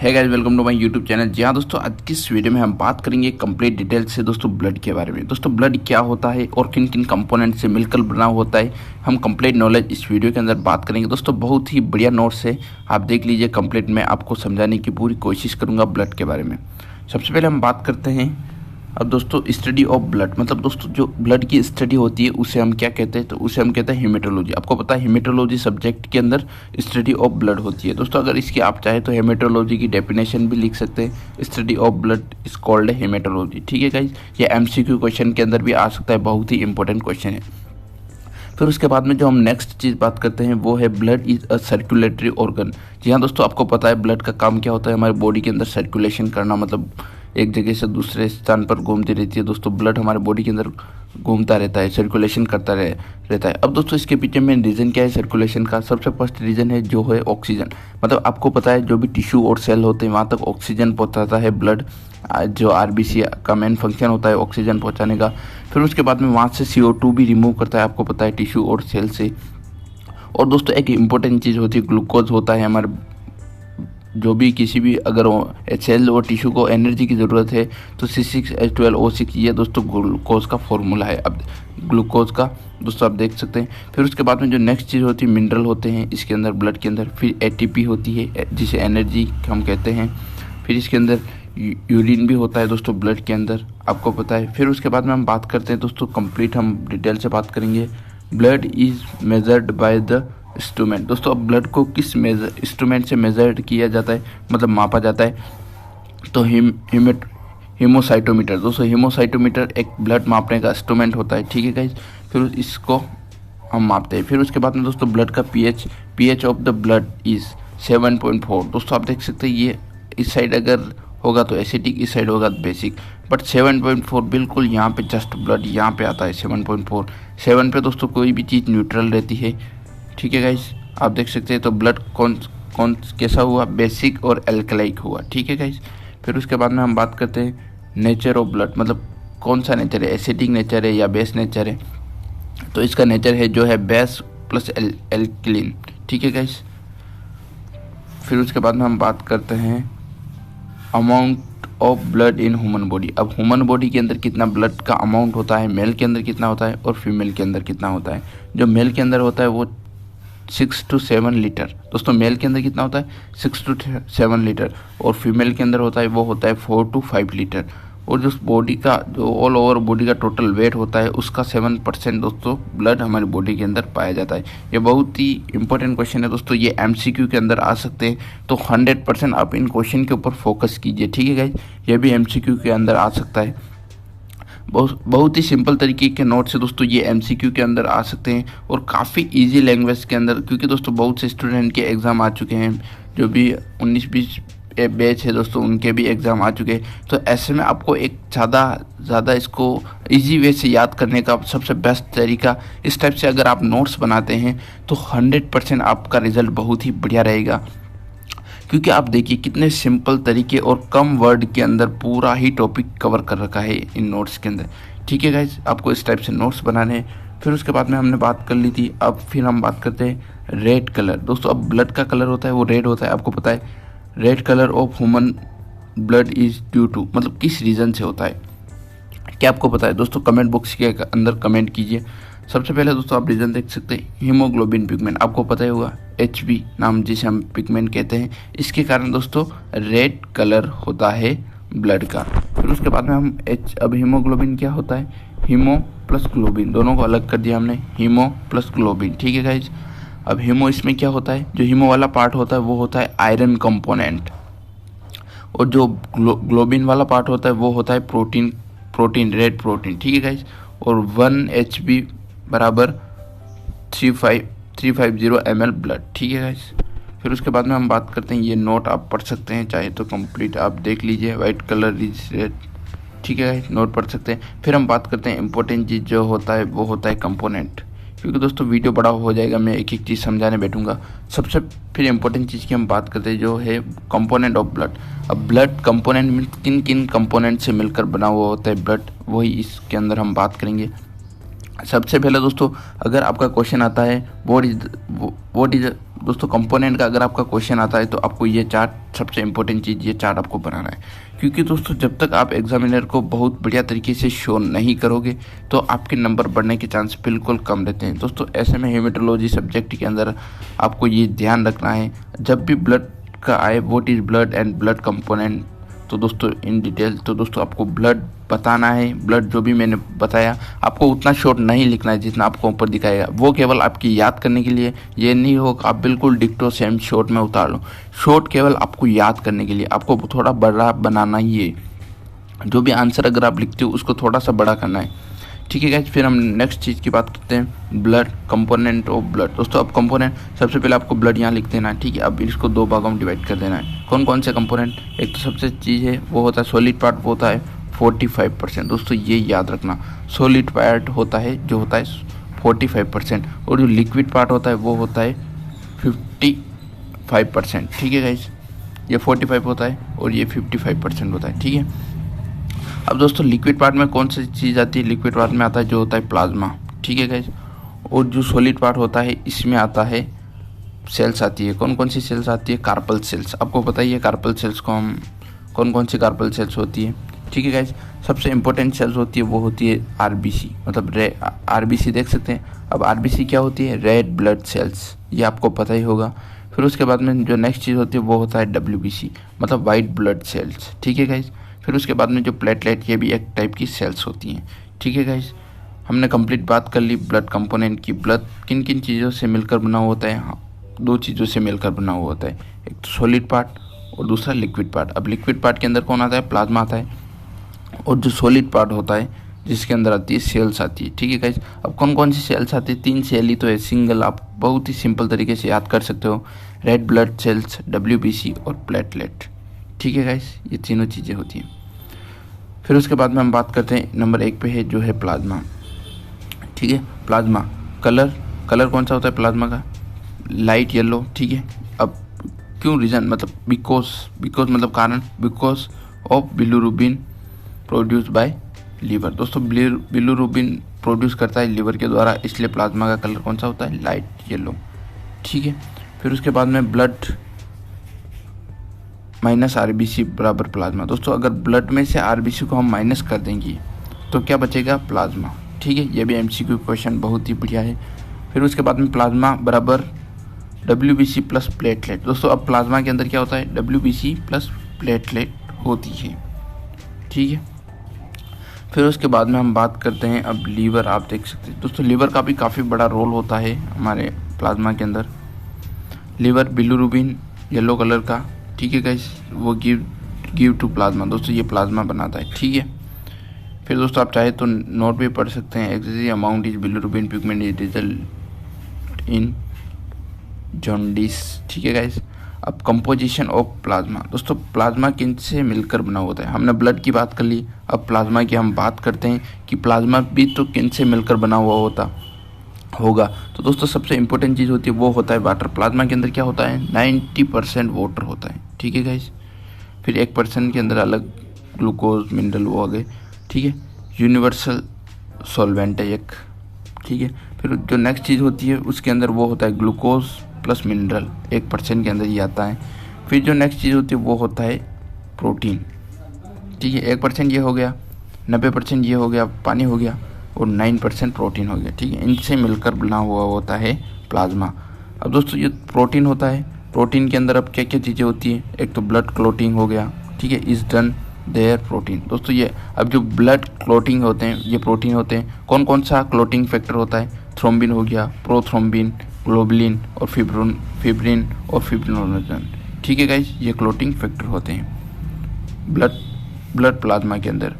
है guys, welcome to my YouTube channel. जी हाँ दोस्तों, आज की इस वीडियो में हम बात करेंगे कंप्लीट डिटेल से दोस्तों ब्लड के बारे में। दोस्तों ब्लड क्या होता है और किन किन कंपोनेंट से मिलकर बना होता है, हम कंप्लीट नॉलेज इस वीडियो के अंदर बात करेंगे। दोस्तों बहुत ही बढ़िया नोट्स है, आप देख लीजिए। कंप्लीट मैं आपको समझाने की पूरी कोशिश करूँगा ब्लड के बारे में। सबसे पहले हम बात करते हैं अब दोस्तों स्टडी ऑफ ब्लड, मतलब दोस्तों जो ब्लड की स्टडी होती है उसे हम क्या कहते हैं, तो उसे हम कहते हैं हेमेटोलॉजी। आपको पता है हेमेटोलॉजी सब्जेक्ट के अंदर स्टडी ऑफ ब्लड होती है। दोस्तों अगर इसकी आप चाहे तो हेमेटोलॉजी की डेफिनेशन भी लिख सकते हैं, study of blood is called haematology. ठीक है गाइज, ये एमसीक्यू क्वेश्चन के अंदर भी आ सकता है, बहुत ही इंपॉर्टेंट क्वेश्चन है। फिर उसके बाद में जो हम नेक्स्ट चीज़ बात करते हैं वो है blood is a circulatory organ. जी हाँ दोस्तों, आपको पता है ब्लड का काम क्या होता है, हमारे बॉडी के अंदर सर्कुलेशन करना, मतलब एक जगह से दूसरे स्थान पर घूमती रहती है। दोस्तों ब्लड हमारे बॉडी के अंदर घूमता रहता है, सर्कुलेशन करता रहता है। अब दोस्तों इसके पीछे मेन रीज़न क्या है सर्कुलेशन का? सबसे फर्स्ट रीज़न है जो है ऑक्सीजन। मतलब आपको पता है जो भी टिश्यू और सेल होते हैं वहाँ तक ऑक्सीजन पहुँचाता है ब्लड। जो आरबीसी का मेन फंक्शन होता है ऑक्सीजन पहुँचाने का। फिर उसके बाद में वहाँ से CO2 भी रिमूव करता है, आपको पता है, टिश्यू और सेल से। और दोस्तों एक इम्पोर्टेंट चीज़ होती है ग्लूकोज होता है हमारे, जो भी किसी भी अगर सेल और टिश्यू को एनर्जी की ज़रूरत है तो C6H12O6 ये दोस्तों ग्लूकोज का फॉर्मूला है। अब ग्लूकोज का दोस्तों आप देख सकते हैं। फिर उसके बाद में जो नेक्स्ट चीज़ होती है मिनरल होते हैं इसके अंदर ब्लड के अंदर। फिर ATP होती है जिसे एनर्जी हम कहते हैं। फिर इसके अंदर यूरिन भी होता है दोस्तों ब्लड के अंदर, आपको पता है। फिर उसके बाद में हम बात करते हैं दोस्तों, कंप्लीट हम डिटेल से बात करेंगे। Blood is measured by the instrument. दोस्तों अब ब्लड को किस इंस्ट्रूमेंट से मेजर किया जाता है, मतलब मापा जाता है, तो हीमोसाइटोमीटर। दोस्तों हीमोसाइटोमीटर एक ब्लड मापने का इंस्ट्रूमेंट होता है। ठीक है गाइज, फिर इसको हम मापते हैं। फिर उसके बाद में दोस्तों ब्लड का pH of the blood is 7.4। दोस्तों आप देख सकते हैं ये इस साइड अगर होगा तो एसिडिक, इस साइड होगा तो बेसिक, बट 7.4 बिल्कुल यहाँ पे जस्ट ब्लड यहाँ पे आता है 7.4। 7 पे दोस्तों कोई भी चीज़ न्यूट्रल रहती है। ठीक है गाइस, आप देख सकते हैं। तो ब्लड कौन कैसा हुआ, बेसिक और एल्कलाइक हुआ। ठीक है गाइस, फिर उसके बाद में हम बात करते हैं नेचर ऑफ ब्लड, मतलब कौन सा नेचर है, एसिडिक नेचर है या बेस नेचर है। तो इसका नेचर है जो है बेस प्लस एल्कलीन। ठीक है गाइस, फिर उसके बाद में हम बात करते हैं amount of blood in human body. अब ह्यूमन बॉडी के अंदर कितना ब्लड का अमाउंट होता है, मेल के अंदर कितना होता है और फीमेल के अंदर कितना होता है। जो मेल के अंदर होता है वो 6 to 7 लीटर। दोस्तों मेल के अंदर कितना होता है 6 to 7 लीटर, और फीमेल के अंदर होता है वो होता है 4 to 5 लीटर। और जो बॉडी का जो ऑल ओवर बॉडी का टोटल वेट होता है उसका 7% दोस्तों ब्लड हमारी बॉडी के अंदर पाया जाता है। ये बहुत ही इंपॉर्टेंट क्वेश्चन है दोस्तों, ये MCQ के अंदर आ सकते हैं, तो 100% आप इन क्वेश्चन के ऊपर फोकस कीजिए। ठीक है गाइज, ये भी MCQ के अंदर आ सकता है। बहुत ही सिंपल तरीके के नोट्स है दोस्तों, ये MCQ के अंदर आ सकते हैं और काफ़ी इजी लैंग्वेज के अंदर, क्योंकि दोस्तों बहुत से स्टूडेंट के एग्ज़ाम आ चुके हैं, जो भी 19-20 बैच है दोस्तों उनके भी एग्ज़ाम आ चुके हैं। तो ऐसे में आपको एक ज़्यादा इसको इजी वे से याद करने का सबसे बेस्ट तरीका, इस टाइप से अगर आप नोट्स बनाते हैं तो 100% आपका रिजल्ट बहुत ही बढ़िया रहेगा। क्योंकि आप देखिए कितने सिंपल तरीके और कम वर्ड के अंदर पूरा ही टॉपिक कवर कर रखा है इन नोट्स के अंदर। ठीक है गाइज, आपको इस टाइप से नोट्स बनाने हैं। फिर उसके बाद में हमने बात कर ली थी, अब फिर हम बात करते हैं रेड कलर। दोस्तों अब ब्लड का कलर होता है वो रेड होता है, आपको पता है। Red colour of human blood is due to, मतलब किस रीज़न से होता है, क्या आपको पता है? दोस्तों कमेंट बॉक्स के अंदर कमेंट कीजिए। सबसे पहले दोस्तों आप रीज़न देख सकते हैं, हीमोग्लोबिन पिगमेंट, आपको पता ही होगा, HB नाम जिसे हम पिगमेंट कहते हैं। इसके कारण दोस्तों रेड कलर होता है ब्लड का। फिर उसके बाद में हम अब हीमोग्लोबिन क्या होता है, हीमो प्लस ग्लोबिन, दोनों को अलग कर दिया हमने, हीमो प्लस ग्लोबिन। ठीक है गाइज, अब हीमो इसमें क्या होता है, जो हीमो वाला पार्ट होता है वो होता है आयरन कंपोनेंट, और जो ग्लोबिन वाला पार्ट होता है वो होता है प्रोटीन रेड प्रोटीन। ठीक है गाइज, और 1 HB बराबर 350 ml ब्लड। ठीक है गाइज, फिर उसके बाद में हम बात करते हैं, ये नोट आप पढ़ सकते हैं चाहे तो कंप्लीट आप देख लीजिए, वाइट कलर इज रेड। ठीक है गाइज, नोट पढ़ सकते हैं। फिर हम बात करते हैं इंपॉर्टेंट चीज़ जो होता है वो होता है कंपोनेंट, क्योंकि दोस्तों वीडियो बड़ा हो जाएगा, मैं एक एक चीज़ समझाने बैठूंगा। सबसे फिर इंपॉर्टेंट चीज़ की हम बात करते हैं जो है कंपोनेंट ऑफ ब्लड। अब ब्लड कंपोनेंट में किन किन कंपोनेंट से मिलकर बना हुआ होता है ब्लड, वही इसके अंदर हम बात करेंगे। सबसे पहले दोस्तों अगर आपका क्वेश्चन आता है व्हाट इज दोस्तों कंपोनेंट का अगर आपका क्वेश्चन आता है तो आपको ये चार्ट, सबसे इंपॉर्टेंट चीज़ ये चार्ट आपको बनाना है, क्योंकि दोस्तों जब तक आप एग्जामिनर को बहुत बढ़िया तरीके से शो नहीं करोगे तो आपके नंबर बढ़ने के चांस बिल्कुल कम रहते हैं। दोस्तों ऐसे में हेमेटोलॉजी सब्जेक्ट के अंदर आपको ये ध्यान रखना है, जब भी ब्लड का आए what is blood and blood component, तो दोस्तों इन डिटेल, तो दोस्तों आपको ब्लड बताना है। ब्लड जो भी मैंने बताया आपको उतना शॉर्ट नहीं लिखना है जितना आपको ऊपर दिखाएगा, वो केवल आपकी याद करने के लिए। ये नहीं हो आप बिल्कुल डिक्टो सेम शॉर्ट में उतार लो, शॉर्ट केवल आपको याद करने के लिए, आपको थोड़ा बड़ा बनाना ही है। जो भी आंसर अगर आप लिखते हो उसको थोड़ा सा बड़ा करना है, ठीक है गाइस। फिर हम नेक्स्ट चीज़ की बात करते हैं, ब्लड कंपोनेंट ऑफ ब्लड। दोस्तों अब कंपोनेंट, सबसे पहले आपको ब्लड यहाँ लिख देना है, ठीक है। अब इसको दो भागों में डिवाइड कर देना है। कौन कौन से कंपोनेंट, एक तो सबसे चीज़ है वो होता है सॉलिड पार्ट, वो होता है 45%। दोस्तों ये याद रखना, सॉलिड पार्ट होता है जो होता है 45%, और जो लिक्विड पार्ट होता है वो होता है 55%, ठीक है गाइस। ये 45 होता है और ये 55% होता है, ठीक है। अब दोस्तों लिक्विड पार्ट में कौन सी चीज़ आती है, लिक्विड पार्ट में आता है जो होता है प्लाज्मा, ठीक है गाइस। और जो सॉलिड पार्ट होता है इसमें आता है सेल्स आती है। कौन कौन सी सेल्स आती है, कार्पल सेल्स। आपको पता ही है कार्पल सेल्स को हम, कौन कौन सी कार्पल सेल्स होती है, ठीक है गाइस। सबसे इंपॉर्टेंट सेल्स होती है वो होती है आरबीसी, मतलब आरबीसी देख सकते हैं। अब आरबीसी क्या होती है, रेड ब्लड सेल्स, ये आपको पता ही होगा। फिर उसके बाद में जो नेक्स्ट चीज़ होती है वो होता है डब्ल्यूबीसी, मतलब वाइट ब्लड सेल्स, ठीक है गाइस। फिर उसके बाद में जो प्लेटलेट, ये भी एक टाइप की सेल्स होती हैं, ठीक है गाइस। हमने कंप्लीट बात कर ली ब्लड कंपोनेंट की। ब्लड किन किन चीज़ों से मिलकर बना हुआ होता है, हाँ, दो चीज़ों से मिलकर बना हुआ होता है, एक तो सॉलिड पार्ट और दूसरा लिक्विड पार्ट। अब लिक्विड पार्ट के अंदर कौन आता है, प्लाज्मा आता है, और जो सॉलिड पार्ट होता है जिसके अंदर आती है सेल्स आती है, ठीक है गाइस। अब कौन कौन सी सेल्स आती है, 3 सेल ही तो है, सिंगल, आप बहुत ही सिंपल तरीके से याद कर सकते हो, रेड ब्लड सेल्स, डब्ल्यूबीसी और प्लेटलेट, ठीक है गाइस। ये तीनों चीज़ें होती हैं। फिर उसके बाद में हम बात करते हैं नंबर 1 पे है जो है प्लाज्मा, ठीक है। प्लाज्मा कलर कौन सा होता है प्लाज्मा का, लाइट येलो, ठीक है। अब क्यों, रीज़न मतलब बिकॉज मतलब कारण, because of bilirubin produce by liver. दोस्तों बिलिरुबिन प्रोड्यूस करता है लीवर के द्वारा, इसलिए प्लाज्मा का कलर कौन सा होता है, लाइट येलो, ठीक है। फिर उसके बाद में ब्लड माइनस आरबीसी बराबर प्लाज्मा। दोस्तों अगर ब्लड में से आरबीसी को हम माइनस कर देंगे तो क्या बचेगा, प्लाज्मा, ठीक है। ये भी एमसीक्यू क्वेश्चन बहुत ही बढ़िया है। फिर उसके बाद में प्लाज्मा बराबर डब्ल्यूबीसी प्लस प्लेटलेट। दोस्तों अब प्लाज्मा के अंदर क्या होता है, डब्ल्यूबीसी प्लस प्लेटलेट होती है, ठीक है। फिर उसके बाद में हम बात करते हैं अब लीवर। आप देख सकते हैं दोस्तों लीवर का भी काफ़ी बड़ा रोल होता है हमारे प्लाज्मा के अंदर। लीवर बिलिरुबिन येलो कलर का, ठीक है गाइस, वो गिव टू प्लाज्मा। दोस्तों ये प्लाज्मा बनाता है, ठीक है। फिर दोस्तों आप चाहे तो नोट भी पढ़ सकते हैं, excessive amount is bilirubin pigment is result in jaundice, ठीक है गाइस। अब कंपोजिशन ऑफ प्लाज्मा। दोस्तों प्लाज्मा किन से मिलकर बना होता है, हमने ब्लड की बात कर ली, अब प्लाज्मा की हम बात करते हैं कि प्लाज्मा भी तो किन से मिलकर बना हुआ होगा। तो दोस्तों सबसे इंपॉर्टेंट चीज़ होती है वो होता है वाटर। प्लाज्मा के अंदर क्या होता है, 90% वाटर होता है, ठीक है गाइस। फिर 1% के अंदर अलग ग्लूकोज मिनरल वो आ गए, ठीक है। यूनिवर्सल सॉल्वेंट है एक, ठीक है। फिर जो नेक्स्ट चीज़ होती है उसके अंदर वो होता है ग्लूकोज प्लस मिनरल, 1% के अंदर ही आता है। फिर जो नेक्स्ट चीज़ होती है वो होता है प्रोटीन, ठीक है। 1% ये हो गया, 90% ये हो गया, पानी हो गया, और 9% प्रोटीन हो गया, ठीक है। इनसे मिलकर बना हुआ होता है प्लाज्मा। अब दोस्तों ये प्रोटीन होता है, प्रोटीन के अंदर अब क्या क्या चीज़ें होती है, एक तो ब्लड क्लोटिंग हो गया, ठीक है, इज डन देयर प्रोटीन। दोस्तों ये अब जो ब्लड क्लोटिंग होते हैं ये प्रोटीन होते हैं। कौन कौन सा क्लोटिंग फैक्टर होता है, थ्रोम्बिन हो गया, प्रोथ्रोम्बिन, ग्लोबुलिन और फिब्रिन और फिब्रिनोजन, ठीक है गाइस, ये क्लोटिंग फैक्टर होते हैं ब्लड प्लाज्मा के अंदर।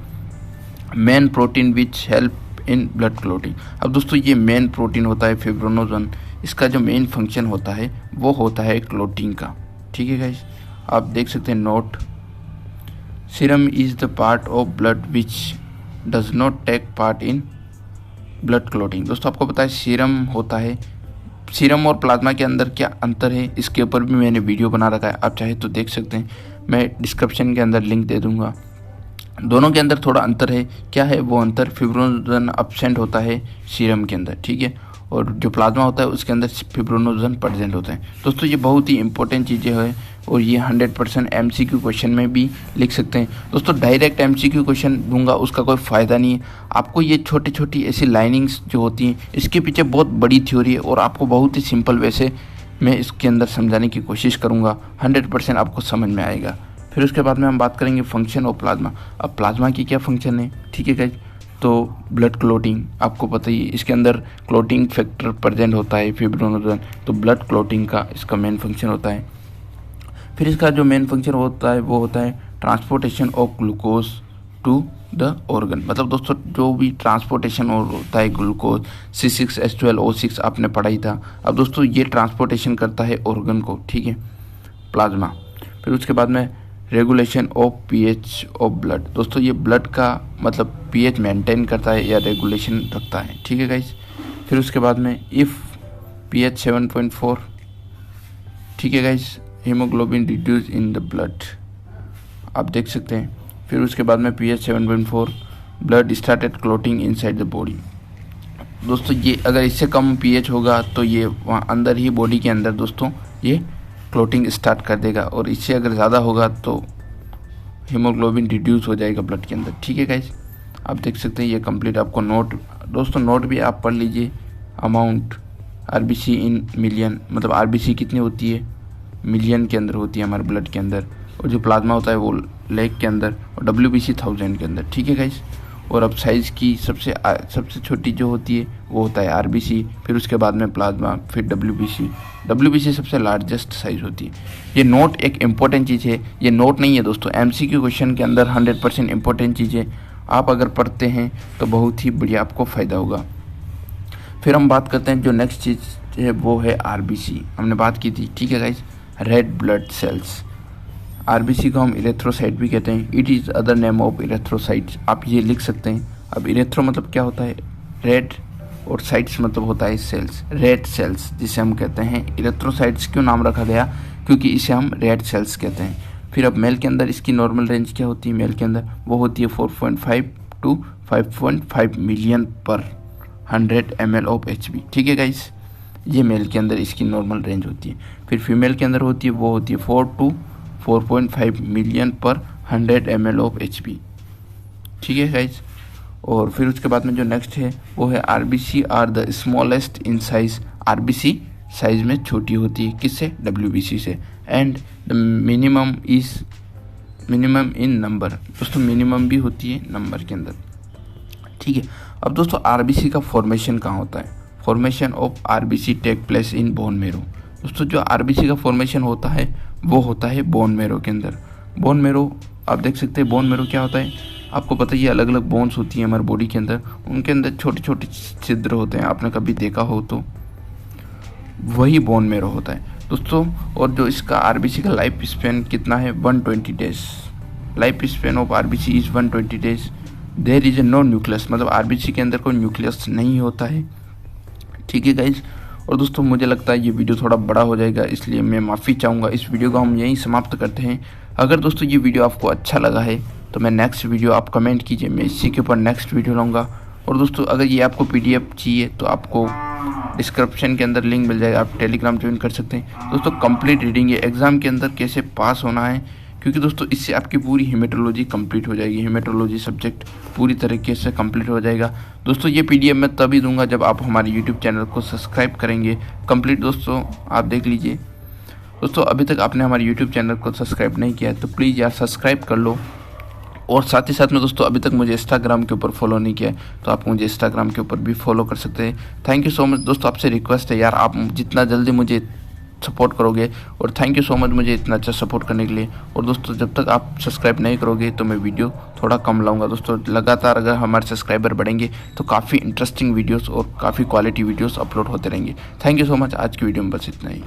Main protein which help in blood clotting. अब दोस्तों ये मेन प्रोटीन होता है फिब्रिनोजन, इसका जो मेन फंक्शन होता है वो होता है क्लोटिंग का, ठीक है गाइस। आप देख सकते हैं note, serum is the part of blood which does not take part in blood clotting. दोस्तों आपको पता है सीरम होता है, सीरम और प्लाज्मा के अंदर क्या अंतर है इसके ऊपर भी मैंने वीडियो बना रखा है, आप चाहे तो देख सकते हैं, मैं डिस्क्रिप्शन के अंदर लिंक दे दूंगा। दोनों के अंदर थोड़ा अंतर है, क्या है वो अंतर, फिब्रिनोजन एब्सेंट होता है सीरम के अंदर, ठीक है, और जो प्लाज्मा होता है उसके अंदर फिब्रोनोजन प्रेजेंट होते हैं। दोस्तों ये बहुत ही इंपॉर्टेंट चीज़ें हैं और ये 100% MCQ क्वेश्चन में भी लिख सकते हैं। दोस्तों डायरेक्ट MCQ क्वेश्चन दूंगा उसका कोई फ़ायदा नहीं है, आपको ये छोटी छोटी ऐसी लाइनिंग्स जो होती हैं इसके पीछे बहुत बड़ी थ्योरी है और आपको बहुत ही सिंपल वे से मैं इसके अंदर समझाने की कोशिश करूँगा, 100% आपको समझ में आएगा। फिर उसके बाद में हम बात करेंगे फंक्शन ऑफ प्लाज्मा। अब प्लाज्मा की क्या फंक्शन है, ठीक है गाइस। तो ब्लड क्लोटिंग आपको पता ही है, इसके अंदर क्लोटिंग फैक्टर प्रेजेंट होता है फिब्रोनोजन, तो ब्लड क्लोटिंग का इसका मेन फंक्शन होता है। फिर इसका जो मेन फंक्शन होता है वो होता है transportation of glucose to the organ. मतलब दोस्तों जो भी ट्रांसपोर्टेशन होता है ग्लूकोज C6H12O6 आपने पढ़ा ही था। अब दोस्तों ये ट्रांसपोर्टेशन करता है ऑर्गन को, ठीक है, प्लाज्मा। फिर उसके बाद में regulation of pH of blood. दोस्तों ये ब्लड का मतलब pH मेंटेन करता है या रेगुलेशन रखता है, ठीक है गाइस। फिर उसके बाद में इफ़ pH 7.4, ठीक है guys, haemoglobin reduce in the blood, आप देख सकते हैं। फिर उसके बाद में pH 7.4 blood started clotting inside the body. दोस्तों ये अगर इससे कम pH होगा तो ये वहाँ अंदर ही बॉडी के अंदर दोस्तों ये क्लोटिंग स्टार्ट कर देगा, और इससे अगर ज़्यादा होगा तो हीमोग्लोबिन रिड्यूस हो जाएगा ब्लड के अंदर, ठीक है गाइस। आप देख सकते हैं ये कंप्लीट आपको नोट, दोस्तों नोट भी आप पढ़ लीजिए। अमाउंट RBC इन मिलियन, मतलब RBC कितनी होती है, मिलियन के अंदर होती है हमारे ब्लड के अंदर, और जो प्लाज्मा होता है वो लेग के अंदर, और WBC 1000 के अंदर, ठीक है गाइस। और अब साइज़ की सबसे छोटी जो होती है वो होता है RBC, फिर उसके बाद में प्लाज्मा, फिर WBC सबसे लार्जेस्ट साइज़ होती है। ये नोट एक इम्पॉर्टेंट चीज़ है, ये नोट नहीं है दोस्तों, MCQ क्वेश्चन के अंदर 100% इम्पॉर्टेंट चीज़ है। आप अगर पढ़ते हैं तो बहुत ही बढ़िया आपको फ़ायदा होगा। फिर हम बात करते हैं जो नेक्स्ट चीज़ है वो है RBC, हमने बात की थी, ठीक है guys, red blood cells. RBC को हम इरेथ्रोसाइट भी कहते हैं, it is other name of erythrocytes, आप ये लिख सकते हैं। अब इरेथ्रो मतलब क्या होता है, रेड, और साइट्स मतलब होता है सेल्स, रेड सेल्स जिसे हम कहते हैं। इरेथ्रोसाइट्स क्यों नाम रखा गया, क्योंकि इसे हम रेड सेल्स कहते हैं। फिर अब मेल के अंदर इसकी नॉर्मल रेंज क्या होती है, मेल के अंदर वो होती है 4.5 to 5.5 मिलियन पर 100 ml ऑफ HB, ठीक है गाइस, ये मेल के अंदर इसकी नॉर्मल रेंज होती है। फिर फीमेल के अंदर होती है वो होती है 4 to 4.5 मिलियन पर 100 ml ऑफ HB, ठीक है गाइज। और फिर उसके बाद में जो नेक्स्ट है वो है RBC are the smallest in size. RBC size में छोटी होती है, किससे, WBC से। And the minimum in number, दोस्तों मिनिमम भी होती है नंबर के अंदर, ठीक है। अब दोस्तों RBC का फॉर्मेशन कहाँ होता है, formation of RBC take place in bone marrow. दोस्तों जो RBC का फॉर्मेशन होता है वो होता है बोन मेरो के अंदर। बोन मेरो आप देख सकते हैं, बोन मेरो क्या होता है, आपको पता ही है, अलग अलग बोन्स होती हैं हमारे बॉडी के अंदर, उनके अंदर छोटे छोटे छिद्र होते हैं, आपने कभी देखा हो तो वही बोन मेरो होता है दोस्तों। और जो इसका RBC का लाइफ स्पेन कितना है, 120 days. Life span of RBC is 120 days. There is a no nucleus, मतलब RBC के अंदर कोई न्यूक्लियस नहीं होता है, ठीक है गाइज। और दोस्तों मुझे लगता है ये वीडियो थोड़ा बड़ा हो जाएगा, इसलिए मैं माफ़ी चाहूँगा। इस वीडियो को हम यहीं समाप्त करते हैं। अगर दोस्तों ये वीडियो आपको अच्छा लगा है तो मैं नेक्स्ट वीडियो, आप कमेंट कीजिए, मैं इसी के ऊपर नेक्स्ट वीडियो लाऊंगा। और दोस्तों अगर ये आपको PDF चाहिए तो आपको डिस्क्रिप्शन के अंदर लिंक मिल जाएगा, आप टेलीग्राम ज्वाइन कर सकते हैं। दोस्तों कंप्लीट रीडिंग है, एग्ज़ाम के अंदर कैसे पास होना है, क्योंकि दोस्तों इससे आपकी पूरी हेमेटोलॉजी कंप्लीट हो जाएगी, हेमेटोलॉजी सब्जेक्ट पूरी तरीके से कंप्लीट हो जाएगा। दोस्तों ये PDF मैं तभी दूंगा जब आप हमारे YouTube चैनल को सब्सक्राइब करेंगे कंप्लीट। दोस्तों आप देख लीजिए, दोस्तों अभी तक आपने हमारे YouTube चैनल को सब्सक्राइब नहीं किया है तो प्लीज़ यार सब्सक्राइब कर लो। और साथ ही साथ में दोस्तों अभी तक मुझे इंस्टाग्राम के ऊपर फॉलो नहीं किया है तो आप मुझे इंस्टाग्राम के ऊपर भी फॉलो कर सकते हैं। थैंक यू सो मच दोस्तों, आपसे रिक्वेस्ट है यार, आप जितना जल्दी मुझे सपोर्ट करोगे, और थैंक यू सो मच मुझे इतना अच्छा सपोर्ट करने के लिए। और दोस्तों जब तक आप सब्सक्राइब नहीं करोगे तो मैं वीडियो थोड़ा कम लाऊंगा। दोस्तों लगातार अगर हमारे सब्सक्राइबर बढ़ेंगे तो काफ़ी इंटरेस्टिंग वीडियोस और काफ़ी क्वालिटी वीडियोस अपलोड होते रहेंगे। थैंक यू सो मच, आज की वीडियो में बस इतना ही।